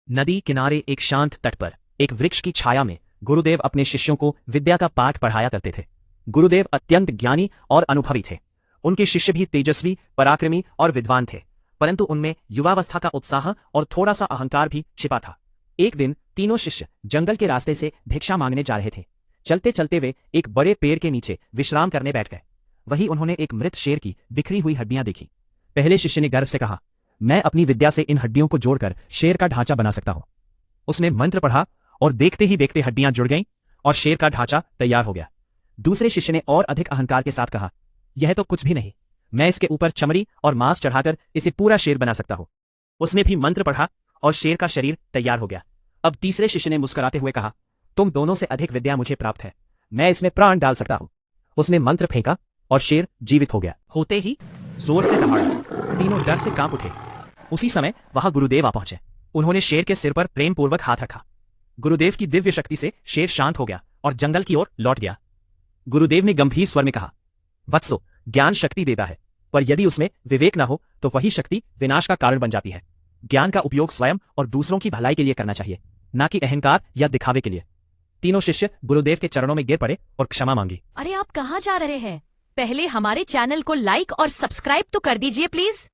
नदी किनारे एक शांत तट पर एक वृक्ष की छाया में गुरुदेव अपने शिष्यों को विद्या का पाठ पढ़ाया करते थे। गुरुदेव अत्यंत ज्ञानी और अनुभवी थे। उनके शिष्य भी तेजस्वी, पराक्रमी और विद्वान थे, परंतु उनमें युवावस्था का उत्साह और थोड़ा सा अहंकार भी छिपा था। एक दिन तीनों शिष्य जंगल के रास्ते से भिक्षा मांगने जा रहे थे। चलते चलते वे एक बड़े पेड़ के नीचे विश्राम करने बैठ गए। वहीं उन्होंने एक मृत शेर की बिखरी हुई हड्डियां देखी। पहले शिष्य ने गर्व से कहा, मैं अपनी विद्या से इन हड्डियों को जोड़कर शेर का ढांचा बना सकता हूं। उसने मंत्र पढ़ा और देखते ही देखते हड्डियां जुड़ गईं और शेर का ढांचा तैयार हो गया। दूसरे शिष्य ने और अधिक अहंकार के साथ कहा, यह तो कुछ भी नहीं, मैं इसके ऊपर चमड़ी और मांस चढ़ाकर इसे पूरा शेर बना सकता हूं। उसने भी मंत्र पढ़ा और शेर का शरीर तैयार हो गया। अब तीसरे शिष्य ने मुस्कुराते हुए कहा, तुम दोनों से अधिक विद्या मुझे प्राप्त है, मैं इसमें प्राण डाल सकता हूं। उसने मंत्र फेंका और शेर जीवित हो गया। होते ही जोर से दहाड़ा, तीनों डर से कांप उठे। उसी समय वहां गुरुदेव आ पहुंचे। उन्होंने शेर के सिर पर प्रेम पूर्वक हाथ रखा। गुरुदेव की दिव्य शक्ति से शेर शांत हो गया और जंगल की ओर लौट गया। गुरुदेव ने गंभीर स्वर में कहा, वत्सो, ज्ञान शक्ति देता है, पर यदि उसमें विवेक न हो तो वही शक्ति विनाश का कारण बन जाती है। ज्ञान का उपयोग स्वयं और दूसरों की भलाई के लिए करना चाहिए, न कि अहंकार या दिखावे के लिए। तीनों शिष्य गुरुदेव के चरणों में गिर पड़े और क्षमा मांगी। अरे आप कहाँ जा रहे हैं? पहले हमारे चैनल को लाइक और सब्सक्राइब तो कर दीजिए प्लीज।